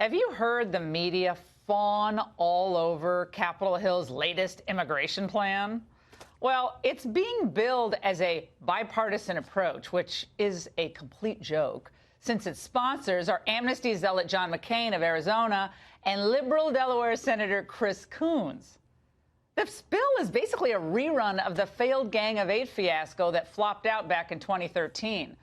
Have you heard the media fawn all over Capitol Hill's latest immigration plan? Well, it's being billed as a bipartisan approach, which is a complete joke, since its sponsors are Amnesty zealot John McCain of Arizona and liberal Delaware Senator Chris Coons. This bill is basically a rerun of the failed Gang of Eight fiasco that flopped out back in 2013.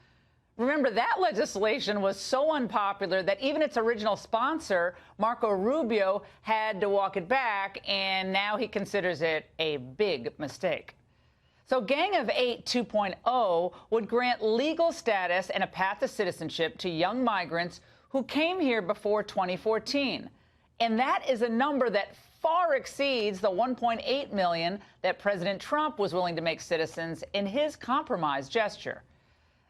Remember, that legislation was so unpopular that even its original sponsor, Marco Rubio, had to walk it back, and now he considers it a big mistake. So Gang of Eight 2.0 would grant legal status and a path to citizenship to young migrants who came here before 2014. And that is a number that far exceeds the 1.8 million that President Trump was willing to make citizens in his compromise gesture.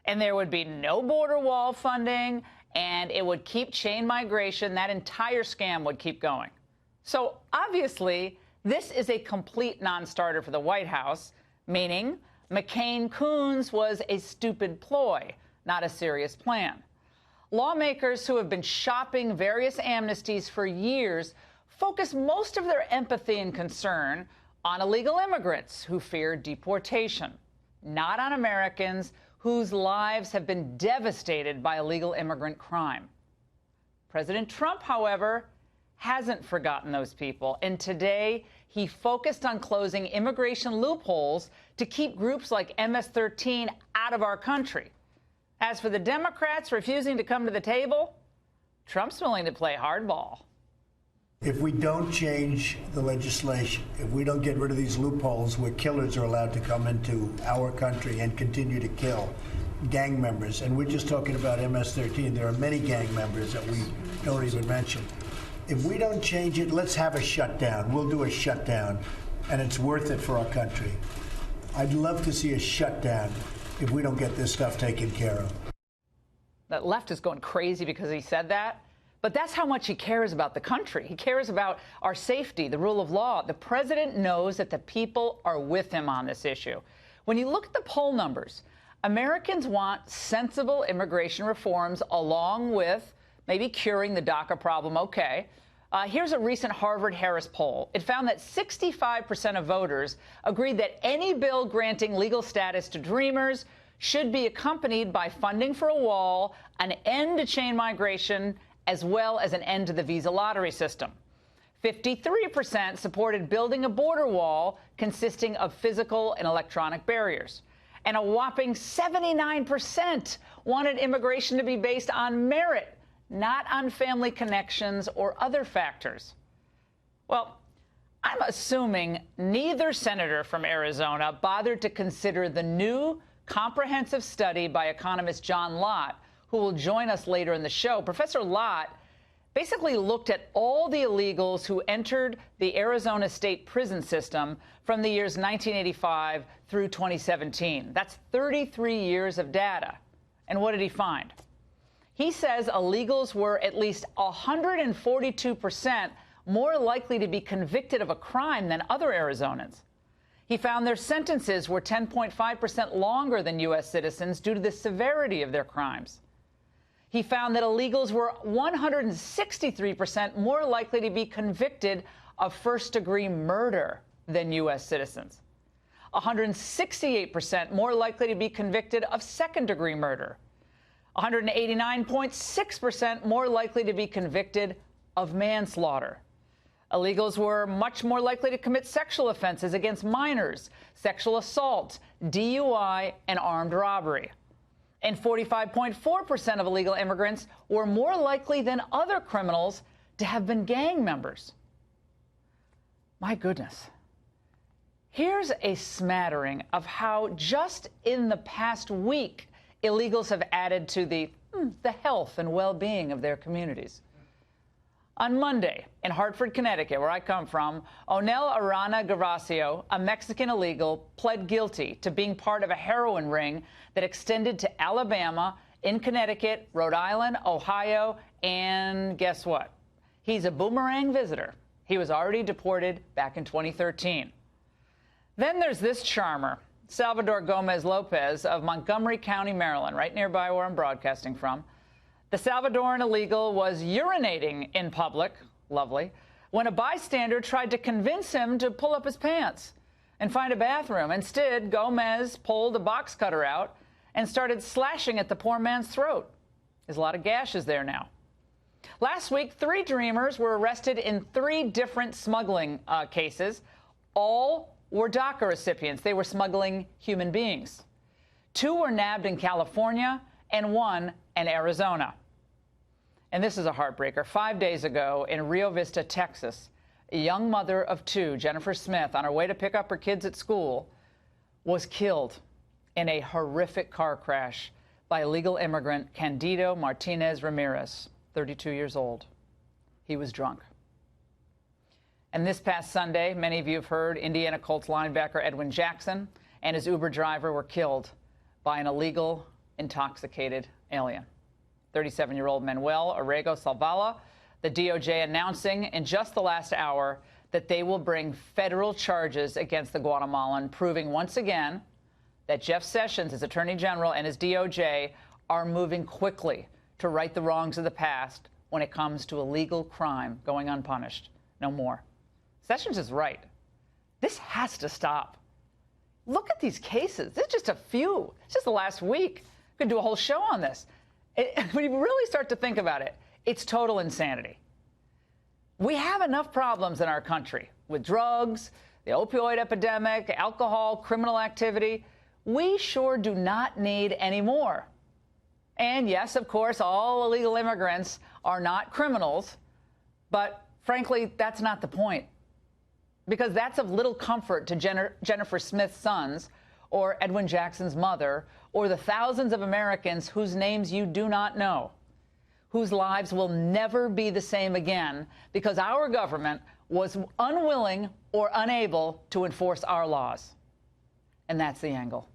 And there would be no border wall funding, and it would keep chain migration. That entire scam would keep going. So obviously, this is a complete non-starter for the White House, meaning McCain-Coons was a stupid ploy, not a serious plan. Lawmakers who have been shopping various amnesties for years focus most of their empathy and concern on illegal immigrants who fear deportation, not on Americans whose lives have been devastated by illegal immigrant crime. President Trump, however, hasn't forgotten those people, and today he focused on closing immigration loopholes to keep groups like MS-13 out of our country. As for the Democrats refusing to come to the table, Trump's willing to play hardball. If we don't change the legislation, if we don't get rid of these loopholes where killers are allowed to come into our country and continue to kill gang members, and we're just talking about MS-13, there are many gang members that we don't even mention. If we don't change it, let's have a shutdown. We'll do a shutdown, and it's worth it for our country. I'd love to see a shutdown if we don't get this stuff taken care of. The left is going crazy because he said that. But that's how much he cares about the country. He cares about our safety, the rule of law. The president knows that the people are with him on this issue. When you look at the poll numbers, Americans want sensible immigration reforms along with maybe curing the DACA problem. Okay. Here's a recent Harvard-Harris poll. It found that 65% of voters agreed that any bill granting legal status to Dreamers should be accompanied by funding for a wall, an end to chain migration, as well as an end to the visa lottery system. 53% supported building a border wall consisting of physical and electronic barriers. And a whopping 79% wanted immigration to be based on merit, not on family connections or other factors. Well, I'm assuming neither senator from Arizona bothered to consider the new comprehensive study by economist John Lott, who will join us later in the show. Professor Lott basically looked at all the illegals who entered the Arizona state prison system from the years 1985 through 2017. That's 33 years of data. And what did he find? He says illegals were at least 142% more likely to be convicted of a crime than other Arizonans. He found their sentences were 10.5% longer than U.S. citizens due to the severity of their crimes. He found that illegals were 163% more likely to be convicted of first-degree murder than U.S. citizens, 168% more likely to be convicted of second-degree murder, 189.6% more likely to be convicted of manslaughter. Illegals were much more likely to commit sexual offenses against minors, sexual assault, DUI, and armed robbery. And 45.4% of illegal immigrants were more likely than other criminals to have been gang members. My goodness. Here's a smattering of how just in the past week, illegals have added to the health and well-being of their communities. On Monday, in Hartford, Connecticut, where I come from, Onel Arana Gervasio, a Mexican illegal, pled guilty to being part of a heroin ring that extended to Alabama, in Connecticut, Rhode Island, Ohio, and guess what? He's a boomerang visitor. He was already deported back in 2013. Then there's this charmer, Salvador Gomez Lopez of Montgomery County, Maryland, right nearby where I'm broadcasting from. The Salvadoran illegal was urinating in public, lovely, when a bystander tried to convince him to pull up his pants and find a bathroom. Instead, Gomez pulled a box cutter out and started slashing at the poor man's throat. There's a lot of gashes there now. Last week, 3 dreamers were arrested in 3 different smuggling cases. All were DACA recipients. They were smuggling human beings. 2 were nabbed in California and 1 in Arizona. And this is a heartbreaker. 5 days ago in Rio Vista, Texas, a young mother of 2, Jennifer Smith, on her way to pick up her kids at school, was killed in a horrific car crash by illegal immigrant Candido Martinez Ramirez, 32 years old. He was drunk. And this past Sunday, many of you have heard, Indiana Colts linebacker Edwin Jackson and his Uber driver were killed by an illegal, intoxicated alien. 37-year-old Manuel Orrego Salvala, the DOJ announcing in just the last hour that they will bring federal charges against the Guatemalan, proving once again that Jeff Sessions, his attorney general, and his DOJ are moving quickly to right the wrongs of the past when it comes to illegal crime going unpunished. No more. Sessions is right. This has to stop. Look at these cases. This is just a few. It's just the last week. We could do a whole show on this. When you really start to think about it, it's total insanity. We have enough problems in our country with drugs, the opioid epidemic, alcohol, criminal activity. We sure do not need any more. And yes, of course, all illegal immigrants are not criminals, but frankly, that's not the point. Because that's of little comfort to Jennifer Smith's sons, or Edwin Jackson's mother, or the thousands of Americans whose names you do not know, whose lives will never be the same again because our government was unwilling or unable to enforce our laws. And that's the angle.